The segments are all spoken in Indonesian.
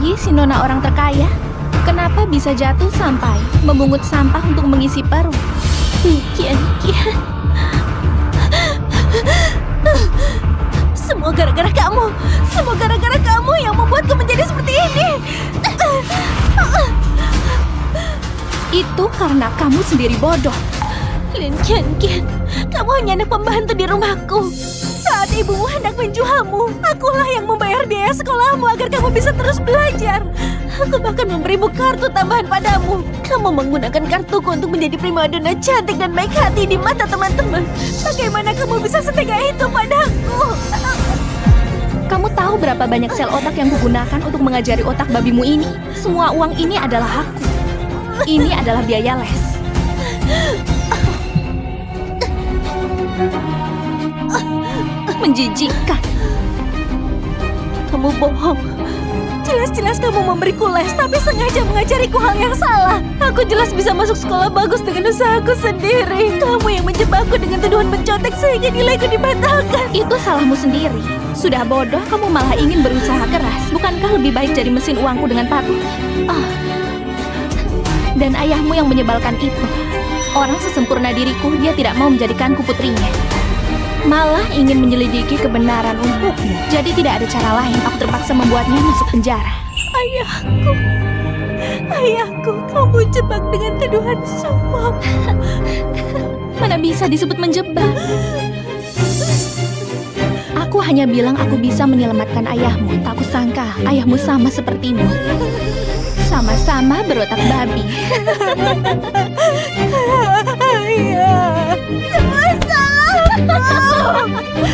Cuyi, si nona orang terkaya, kenapa bisa jatuh sampai memungut sampah untuk mengisi perut? Kian. Semua gara-gara kamu. Semua gara-gara kamu yang membuatku menjadi seperti ini. Itu karena kamu sendiri bodoh. Lin Kian, kamu hanya anak pembantu di rumahku. Saat ibumu hendak menjualmu, akulah yang membayar biaya sekolahmu agar kamu bisa terus belajar. Aku bahkan memberimu kartu tambahan padamu. Kamu menggunakan kartuku untuk menjadi primadona cantik dan baik hati di mata teman-teman. Bagaimana kamu bisa setega itu padaku? Kamu tahu berapa banyak sel otak yang kugunakan untuk mengajari otak babimu ini? Semua uang ini adalah hakku. Ini adalah biaya les. Menjijikkan. Kamu bohong. Jelas-jelas kamu memberiku les, tapi sengaja mengajariku hal yang salah. Aku jelas bisa masuk sekolah bagus dengan usahaku sendiri. Kamu yang menjebakku dengan tuduhan mencontek sehingga nilaiku dibatalkan. Itu salahmu sendiri. Sudah bodoh, kamu malah ingin berusaha keras. Bukankah lebih baik jadi mesin uangku dengan patuh? Dan ayahmu yang menyebalkan itu. Orang sesempurna diriku, dia tidak mau menjadikanku putrinya. Malah ingin menyelidiki kebenaran untukmu. Jadi tidak ada cara lain, aku terpaksa membuatnya masuk penjara. Ayahku, kamu jebak dengan tuduhan suap. Mana bisa disebut menjebak? Aku hanya bilang aku bisa menyelamatkan ayahmu. Tak kusangka ayahmu sama sepertimu. Sama-sama berotak babi. Ayah, semua salahku.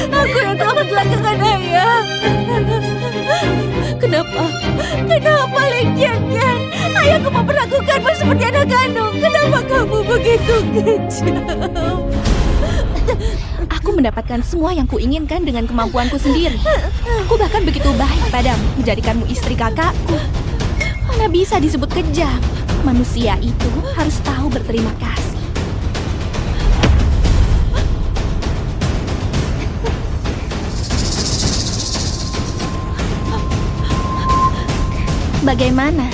Aku yang telah mencelakakan ayah. Kenapa Lin Kian? Ayahku memperlakukanmu seperti anak kandung. Kenapa kamu begitu kejam? Aku mendapatkan semua yang kuinginkan dengan kemampuanku sendiri. Aku bahkan begitu baik padamu, menjadikanmu istri kakakku. Mana bisa disebut kejam? Manusia itu harus tahu berterima kasih. Bagaimana?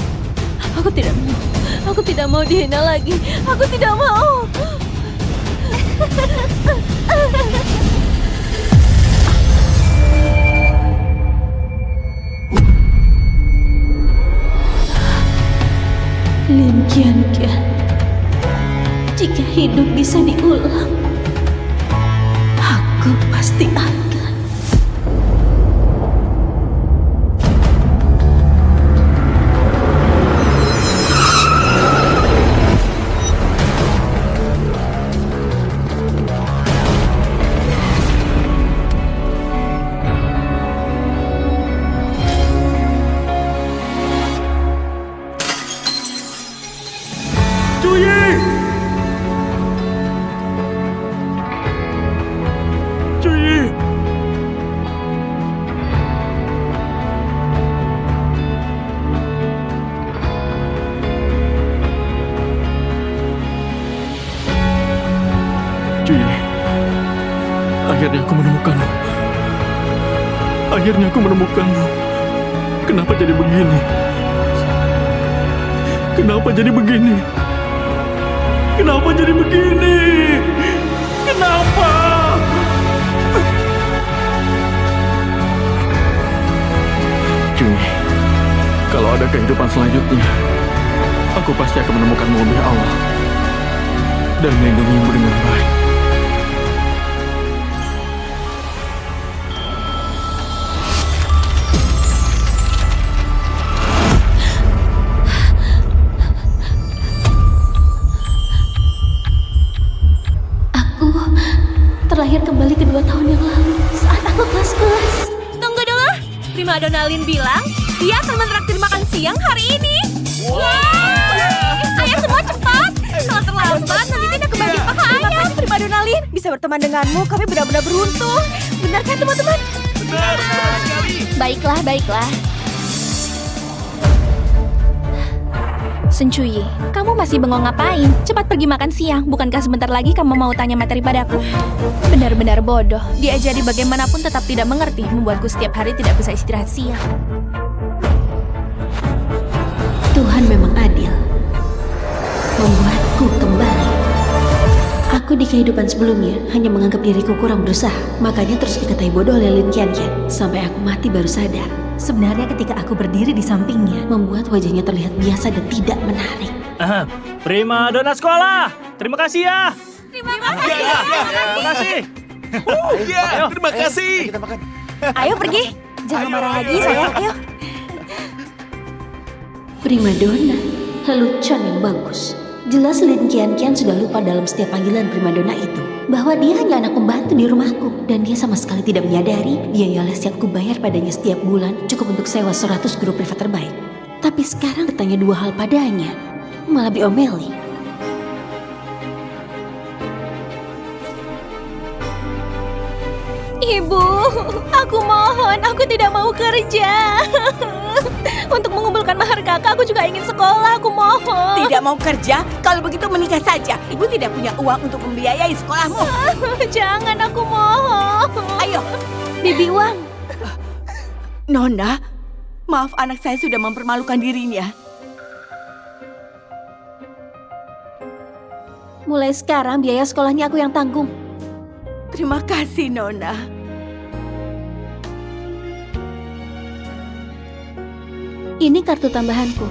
Aku tidak mau dihina lagi. Aku tidak mau. Lin Kian, jika hidup bisa diulang, aku pasti akan. Akhirnya aku menemukanmu. Kenapa jadi begini? Kenapa jadi begini? Kenapa jadi begini? Kenapa? Cuy, kalau ada kehidupan selanjutnya, aku pasti akan menemukanmu lebih awal dan melindungimu dengan baik. Terlahir kembali ke 2 tahun yang lalu saat aku kelas 11. Tunggu dulu, primadona Lin bilang dia akan mentraktir makan siang hari ini. Ayo semua cepat, kalau terlambat nanti tidak kembali paha ayam. Primadona Lin bisa berteman denganmu, kami benar-benar beruntung. Benar kan teman-teman? Benar sekali. Baiklah. Sencuyi, kamu masih bengong ngapain? Cepat pergi makan siang. Bukankah sebentar lagi kamu mau tanya materi padaku? Benar-benar bodoh. Diajari bagaimanapun tetap tidak mengerti, membuatku setiap hari tidak bisa istirahat siang. Tuhan memang adil, membuatku kembali. Aku di kehidupan sebelumnya hanya menganggap diriku kurang berusaha, makanya terus dikatai bodoh oleh Lin Qianqian. Sampai aku mati baru sadar, sebenarnya ketika aku berdiri di sampingnya, membuat wajahnya terlihat biasa dan tidak menarik. Prima dona sekolah, terima kasih ya. Terima kasih. Terima kasih. Iya, terima kasih. Ayo pergi, jangan marah lagi sayang, ayo. Primadona, lelucon yang bagus. Jelas Lin Qianqian sudah lupa dalam setiap panggilan primadona itu bahwa dia hanya anak pembantu di rumahku, dan dia sama sekali tidak menyadari biaya les yang kubayar padanya setiap bulan cukup untuk sewa 100 guru privat terbaik. Tapi sekarang bertanya dua hal padanya, malah diomeli. Ibu, aku mohon, aku tidak mau kerja. Untuk mengumpulkan mahar kakak, aku juga ingin sekolah, aku mohon. Tidak mau kerja? Kalau begitu menikah saja. Ibu tidak punya uang untuk membiayai sekolahmu. Jangan, aku mohon. Ayo, Bibi Wang, Nona, maaf anak saya sudah mempermalukan dirinya. mulai sekarang biaya sekolahnya aku yang tanggung. Terima kasih, Nona. Ini kartu tambahanku,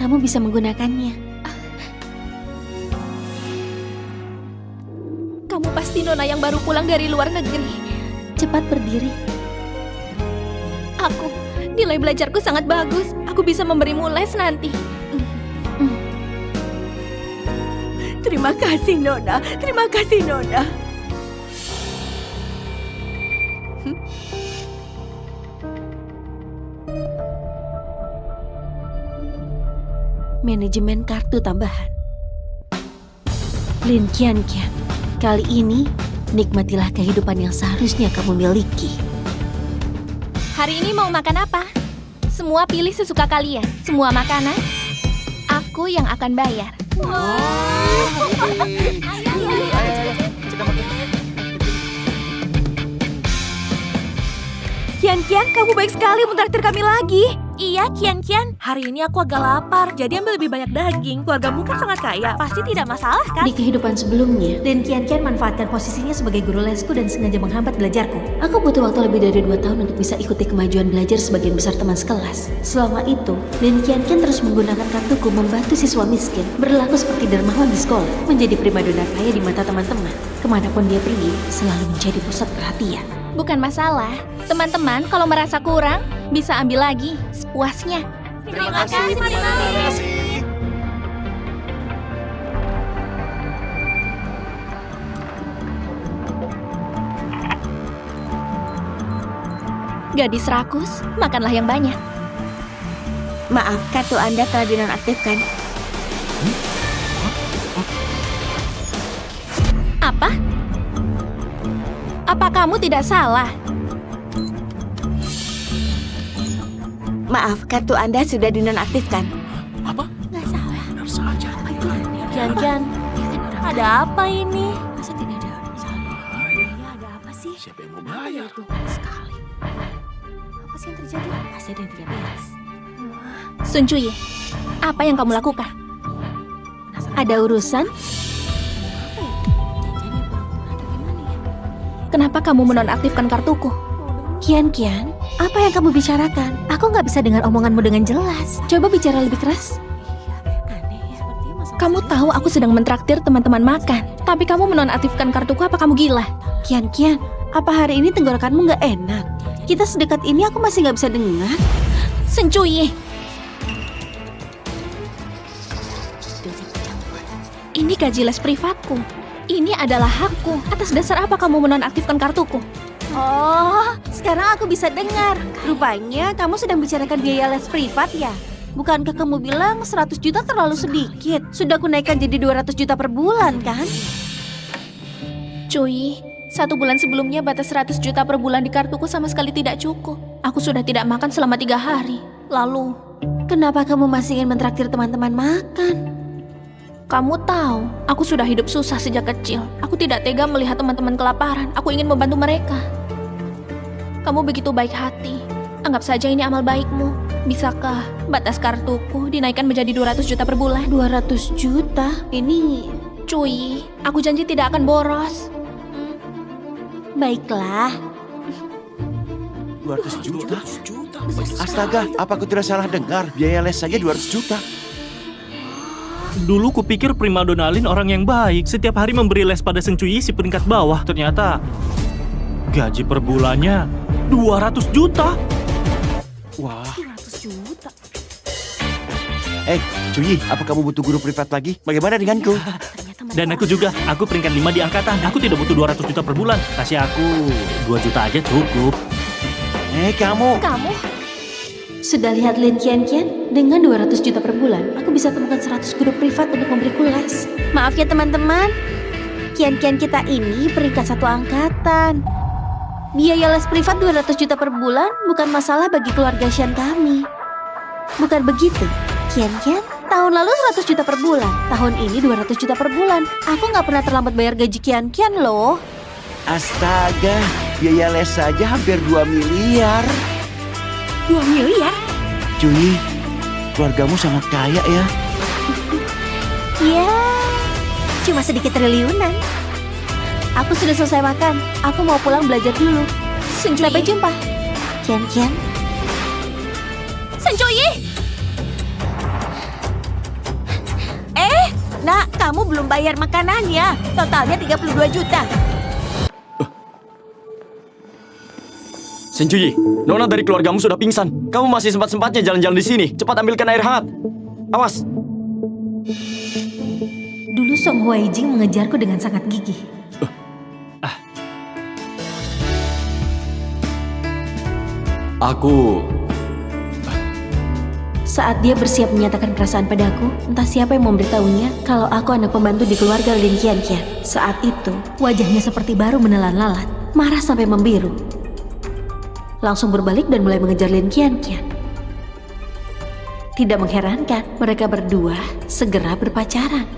kamu bisa menggunakannya. Kamu pasti Nona yang baru pulang dari luar negeri. Cepat berdiri. Aku, nilai belajarku sangat bagus. Aku bisa memberimu les nanti. Terima kasih, Nona. Terima kasih, Nona. Manajemen kartu tambahan. Lin Qianqian, kali ini nikmatilah kehidupan yang seharusnya kamu miliki. Hari ini mau makan apa? Semua pilih sesuka kalian. Semua makanan, aku yang akan bayar. Qianqian, kamu baik sekali mentraktir kami lagi. Iya, Qianqian. Hari ini aku agak lapar, jadi ambil lebih banyak daging. Keluargamu kan sangat kaya, pasti tidak masalah kan? Di kehidupan sebelumnya, Lin Qianqian manfaatkan posisinya sebagai guru lesku dan sengaja menghambat belajarku. Aku butuh waktu lebih dari 2 tahun untuk bisa ikuti kemajuan belajar sebagian besar teman sekelas. Selama itu, Lin Qianqian terus menggunakan kartuku membantu siswa miskin, berlaku seperti dermawan di sekolah, menjadi primadona kaya di mata teman-teman. Kemanapun dia pergi, selalu menjadi pusat perhatian. Bukan masalah. Teman-teman, kalau merasa kurang, bisa ambil lagi sepuasnya. Terima kasih, Mami. Gadis rakus, makanlah yang banyak. Maaf, kartu Anda telah dinonaktifkan. Apa? Apa kamu tidak salah? Maaf, kartu Anda sudah dinonaktifkan. Nggak salah. Benar saja. Qianqian, ada apa ini? Masa tidak ada salah? Ada apa sih? Siapa yang mau bayar? Sekali. Apa sih yang terjadi? Pasti ada yang tidak beres. Sun Cuye, apa yang kamu lakukan? Ada urusan? Kenapa kamu menonaktifkan kartuku? Qianqian, apa yang kamu bicarakan? Aku nggak bisa dengar omonganmu dengan jelas. Coba bicara lebih keras. Kamu tahu aku sedang mentraktir teman-teman makan, tapi kamu menonaktifkan kartuku. Apa kamu gila? Qianqian, apa hari ini tenggorokanmu nggak enak? Kita sedekat ini aku masih nggak bisa dengar. Sun Cuye, ini gaji les privatku. Ini adalah hakku. Atas dasar apa kamu menonaktifkan kartuku? Oh, sekarang aku bisa dengar. Rupanya kamu sedang bicarakan biaya les privat ya? Bukankah kamu bilang 100 juta terlalu sedikit? Sudah aku naikkan jadi 200 juta per bulan kan? Cuy, 1 bulan sebelumnya batas 100 juta per bulan di kartuku sama sekali tidak cukup. Aku sudah tidak makan selama 3 hari. Lalu, Kenapa kamu masih ingin mentraktir teman-teman makan? kamu tahu, aku sudah hidup susah sejak kecil. Aku tidak tega melihat teman-teman kelaparan. Aku ingin membantu mereka. Kamu begitu baik hati. Anggap saja ini amal baikmu. Bisakah batas kartuku dinaikkan menjadi 200 juta per bulan? 200 juta? Ini... Cuy, aku janji tidak akan boros. Baiklah. 200 juta? Astaga, apa aku tidak salah dengar? Biaya les saja 200 juta. Dulu kupikir primadona Lin orang yang baik. Setiap hari memberi les pada Seng Cuyi si peringkat bawah. Ternyata gaji per bulannya 200 juta. Wah. 200 juta? Cuyi, apa kamu butuh guru privat lagi? Bagaimana denganku? Dan aku juga, aku peringkat 5 di angkatan. Aku tidak butuh 200 juta per bulan. Kasih aku 2 juta aja cukup. Kamu. Kamu? Sudah lihat Lin Qianqian? Dengan 200 juta per bulan, aku bisa temukan 100 guru privat untuk memberiku les. Maaf ya teman-teman, Qianqian kita ini peringkat 1 angkatan. Biaya les privat 200 juta per bulan bukan masalah bagi keluarga Shan kami. Bukan begitu, Qianqian? Tahun lalu 100 juta per bulan, tahun ini 200 juta per bulan. Aku nggak pernah terlambat bayar gaji Qianqian loh. Astaga, biaya les saja hampir 2 miliar. 2 miliar? Cuyi, keluargamu sangat kaya ya. Ya, cuma sedikit triliunan. Aku sudah selesai makan. Aku mau pulang belajar dulu. Sampai jumpa. Qianqian. Seng Cuyi! Nak, kamu belum bayar makanannya. Totalnya 32 juta. Seng Cuyi, Nona dari keluargamu sudah pingsan. Kamu masih sempat-sempatnya jalan-jalan di sini. Cepat ambilkan air hangat. Awas. Dulu Song Huaijing mengejarku dengan sangat gigih. Saat dia bersiap menyatakan perasaan padaku, entah siapa yang memberitahunya kalau aku anak pembantu di keluarga Lin Qianqian. Saat itu, wajahnya seperti baru menelan lalat, marah sampai membiru. Langsung berbalik dan mulai mengejar Lin Qianqian. Tidak mengherankan, mereka berdua segera berpacaran.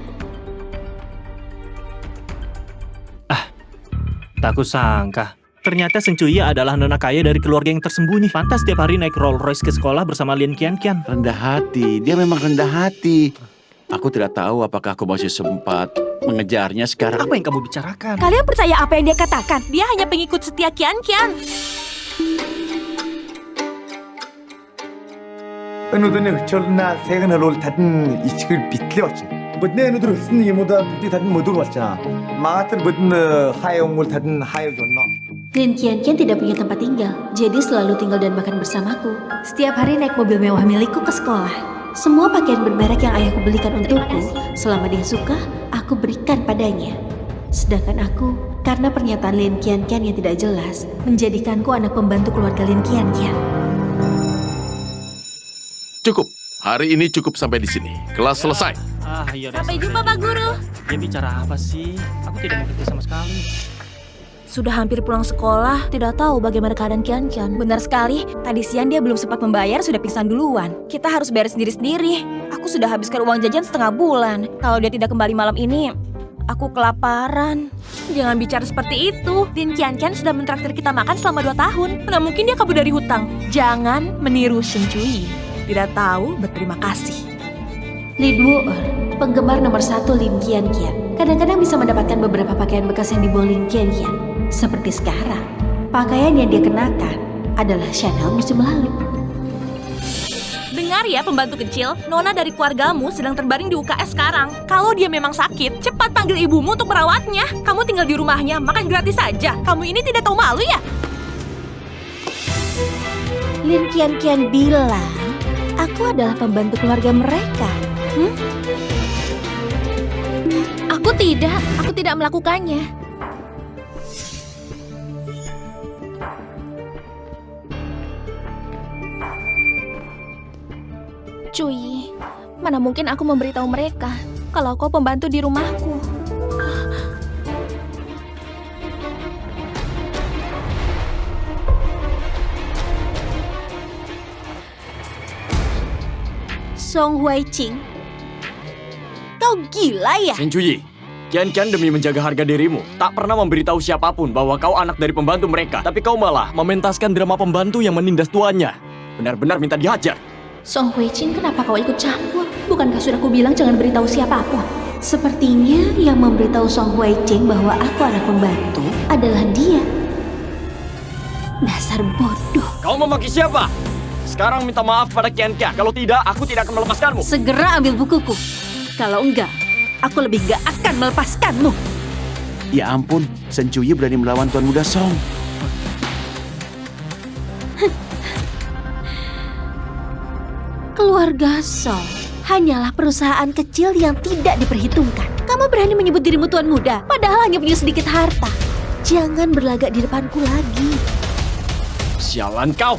Tak kusangka. Ternyata Seng Cuyi adalah nona kaya dari keluarga yang tersembunyi. Pantas setiap hari naik Rolls Royce ke sekolah bersama Lin Qianqian. Rendah hati, dia memang rendah hati. Aku tidak tahu apakah aku masih sempat mengejarnya sekarang. Apa yang kamu bicarakan? Kalian percaya apa yang dia katakan? Dia hanya pengikut setia Qianqian. 은우들의 흑철나 세그널을 닫은 이 책을 비틀어왔지. 내 은우들 쓴 이모다 묻디 닫은 모두로 왔잖아. 마가들 묻은 하여옹을 닫은 하여존나. Lin Qianqian tidak punya tempat tinggal, jadi selalu tinggal dan makan bersamaku. Setiap hari naik mobil mewah milikku ke sekolah. Semua pakaian bermerek yang ayahku belikan untukku, selama dia suka, aku berikan padanya. Sedangkan aku, karena pernyataan Lin Qianqian yang tidak jelas, menjadikanku anak pembantu keluarga Lin Qianqian. Cukup. Hari ini cukup sampai di sini. Kelas selesai. Iya, Sampai jumpa, Pak Guru. Dia bicara apa sih? Aku tidak mengerti sama sekali. Sudah hampir pulang sekolah, tidak tahu bagaimana keadaan Qianqian. Benar sekali, tadi siang dia belum sempat membayar, sudah pingsan duluan. Kita harus bayar sendiri-sendiri. Aku sudah habiskan uang jajan setengah bulan. Kalau dia tidak kembali malam ini, aku kelaparan. Jangan bicara seperti itu. Lin Qianqian sudah mentraktir kita makan selama 2 tahun. Mana mungkin dia kabur dari hutang. Jangan meniru Seng Cuyi. Tidak tahu berterima kasih. Li Duo'er, penggemar nomor 1 Lin Qianqian, kadang-kadang bisa mendapatkan beberapa pakaian bekas yang dibawa Lin Qianqian. Seperti sekarang, pakaian yang dia kenakan adalah Chanel musim lalu. Dengar ya pembantu kecil, Nona dari keluargamu sedang terbaring di UKS sekarang. Kalau dia memang sakit, cepat panggil ibumu untuk merawatnya. Kamu tinggal di rumahnya, makan gratis saja. Kamu ini tidak tahu malu ya? Lin Qianqian bilang, aku adalah pembantu keluarga mereka. Aku tidak melakukannya. Cuyi, mana mungkin aku memberitahu mereka kalau kau pembantu di rumahku. Song Huaijing, kau gila ya? Seng Cuyi, Qianqian demi menjaga harga dirimu, tak pernah memberitahu siapapun bahwa kau anak dari pembantu mereka. Tapi kau malah mementaskan drama pembantu yang menindas tuannya. Benar-benar minta dihajar. Song Hui-jin, kenapa kau ikut campur? Bukankah sudah kubilang jangan beritahu siapapun? Sepertinya yang memberitahu Song Hui-jin bahwa aku anak pembantu adalah dia. Dasar bodoh. Kau memaki siapa? Sekarang minta maaf pada Kian Kian. Kalau tidak, aku tidak akan melepaskanmu. Segera ambil bukuku. Kalau enggak, aku lebih gak akan melepaskanmu. Ya ampun, Shen Chuyi berani melawan Tuan Muda Song. Keluarga Song hanyalah perusahaan kecil yang tidak diperhitungkan. Kamu berani menyebut dirimu tuan muda, padahal hanya punya sedikit harta. Jangan berlagak di depanku lagi. Sialan kau.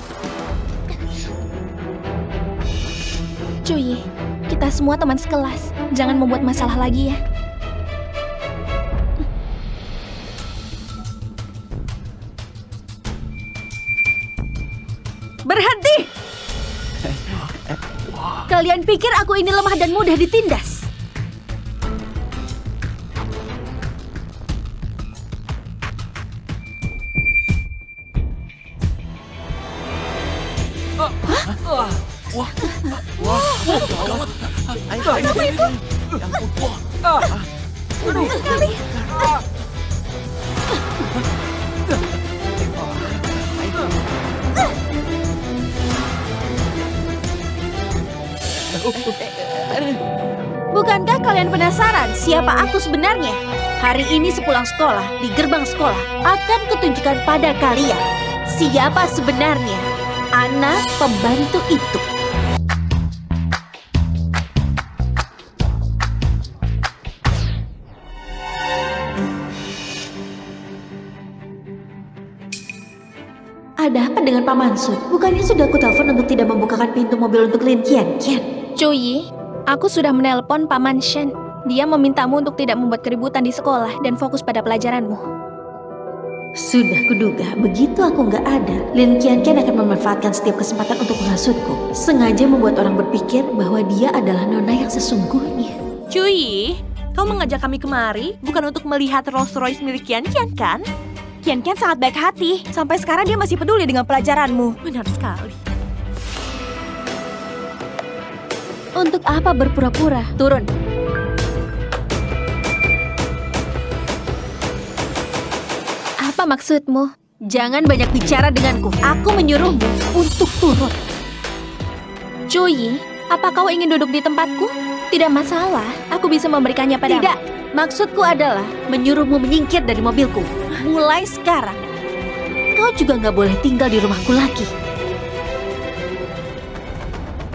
Chuyi, kita semua teman sekelas. Jangan membuat masalah lagi ya. Berhenti! Kalian pikir aku ini lemah dan mudah ditindas? Bukankah kalian penasaran siapa aku sebenarnya? Hari ini sepulang sekolah, di gerbang sekolah, akan kutunjukkan pada kalian siapa sebenarnya anak pembantu itu. Ada apa dengan Pak Mansur? Bukannya sudah aku telepon untuk tidak membukakan pintu mobil untuk Lin Kian Kian? Chuyi, aku sudah menelpon Paman Shen. Dia memintamu untuk tidak membuat keributan di sekolah dan fokus pada pelajaranmu. Sudah kuduga, begitu aku nggak ada, Lin Kian Kian akan memanfaatkan setiap kesempatan untuk menghasutku. Sengaja membuat orang berpikir bahwa dia adalah nona yang sesungguhnya. Chuyi, kau mengajak kami kemari bukan untuk melihat Rolls Royce milik Kian Kian kan? Kian Kian sangat baik hati. Sampai sekarang dia masih peduli dengan pelajaranmu. Benar sekali. Untuk apa berpura-pura? Turun. Apa maksudmu? Jangan banyak bicara denganku. Aku menyuruhmu untuk turun. Chuyi, apa kau ingin duduk di tempatku? Tidak masalah, aku bisa memberikannya padamu. Tidak, maksudku adalah menyuruhmu menyingkir dari mobilku. Mulai sekarang, kau juga nggak boleh tinggal di rumahku lagi.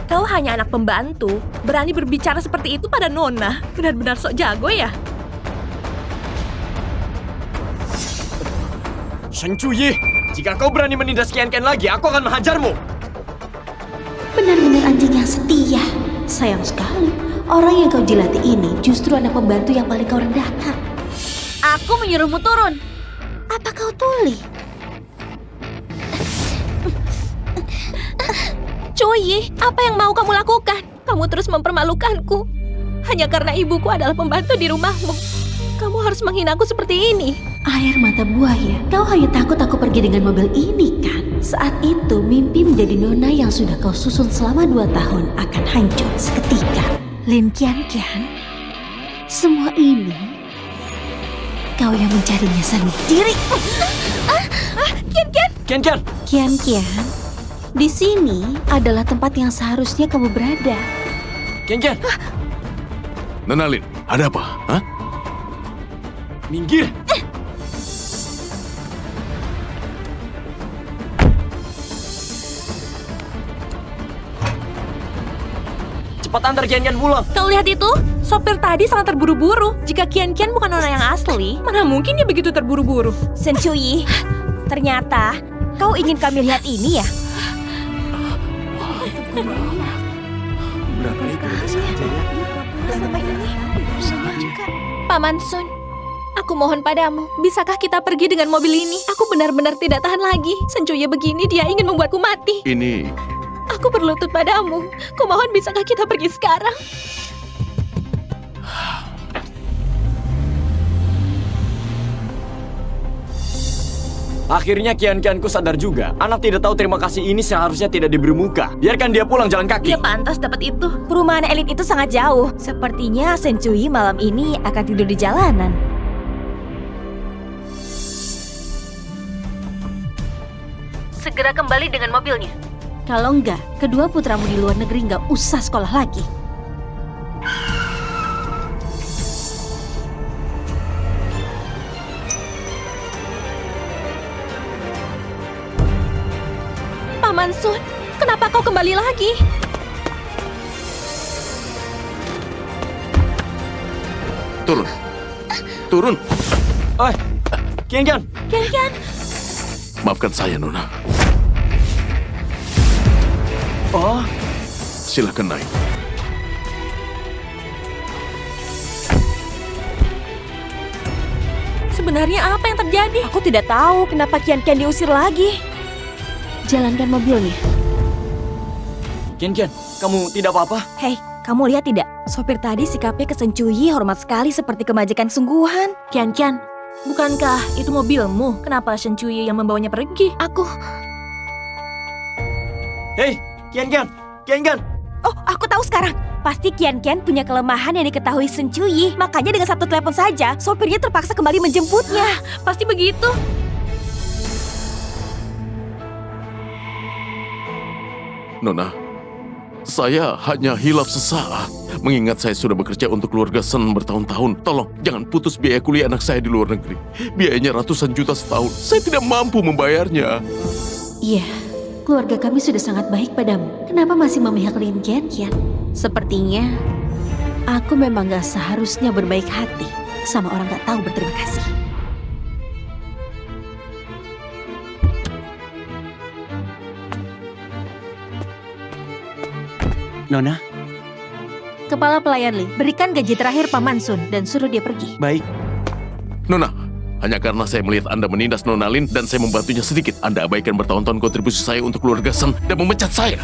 Kau hanya anak pembantu, berani berbicara seperti itu pada Nona. Benar-benar sok jago ya? Shen Chuyi, jika kau berani menindas Kian Kian lagi, aku akan menghajarmu. Benar-benar anjing yang setia. Sayang sekali, orang yang kau jilati ini justru anak pembantu yang paling kau rendahkan. Aku menyuruhmu turun. Apa kau tuli? Chuyi, apa yang mau kamu lakukan? Kamu terus mempermalukanku. Hanya karena ibuku adalah pembantu di rumahmu. Kamu harus menghinaku seperti ini. Air mata buaya, kau hanya takut aku pergi dengan mobil ini kan? Saat itu mimpi menjadi nona yang sudah kau susun selama 2 tahun akan hancur seketika. Lin Kian Kian, semua ini kau yang mencarinya sendiri. Kian Kian, Kian Kian, di sini adalah tempat yang seharusnya kamu berada. Kian Kian, Nona Lin, ada apa? Hah? minggir. Cepat antar Kian Kian pulang. Kau lihat itu? Sopir tadi sangat terburu-buru. Jika Kian Kian bukan Nona yang asli, mana mungkin dia begitu terburu-buru? Shen Chuyi, ternyata kau ingin kami lihat ini ya? Paman Sun, aku mohon padamu, bisakah kita pergi dengan mobil ini? Aku benar-benar tidak tahan lagi. Shen Chuyi begini, dia ingin membuatku mati. Ini Aku berlutut padamu. Kumohon bisakah kita pergi sekarang? Akhirnya kian-kianku sadar juga. Anak tidak tahu terima kasih ini seharusnya tidak diberi muka. Biarkan dia pulang jalan kaki. Dia pantas dapat itu. Perumahan elit itu sangat jauh. Sepertinya Sencui malam ini akan tidur di jalanan. Segera kembali dengan mobilnya. Kalau enggak, kedua putramu di luar negeri nggak usah sekolah lagi. Paman Sun, kenapa kau kembali lagi? Turun. Turun. Eh, Kian-kian. Kian-kian, Maafkan saya, Nona. Oh, Silakan naik. Sebenarnya apa yang terjadi? aku tidak tahu kenapa Kian-kian diusir lagi. Jalankan mobilnya. Kian-kian, kamu tidak apa-apa? Hei, kamu lihat tidak? Sopir tadi sikapnya ke Sencui hormat sekali seperti kemajikan sungguhan. Kian-kian, bukankah itu mobilmu? Kenapa Shen Chuyi yang membawanya pergi? Aku... Hei, Kian-kian, Kian-kian. Oh, aku tahu sekarang. Pasti Kian-kian punya kelemahan yang diketahui Sencui. Makanya dengan satu telepon saja, sopirnya terpaksa kembali menjemputnya. Pasti begitu. Nona, saya hanya hilaf sesaat. Mengingat saya sudah bekerja untuk keluarga Sen bertahun-tahun. Tolong, jangan putus biaya kuliah anak saya di luar negeri. Biayanya ratusan juta setahun. Saya tidak mampu membayarnya. Iya, keluarga kami sudah sangat baik padamu. Kenapa masih memihak Lin Kian-kian? Sepertinya aku memang gak seharusnya berbaik hati sama orang gak tahu berterima kasih. Nona, Kepala pelayan Li, berikan gaji terakhir Paman Sun dan suruh dia pergi. baik. Nona, hanya karena saya melihat Anda menindas Nona Lin dan saya membantunya sedikit, Anda abaikan bertahun-tahun kontribusi saya untuk keluarga Sen dan memecat saya.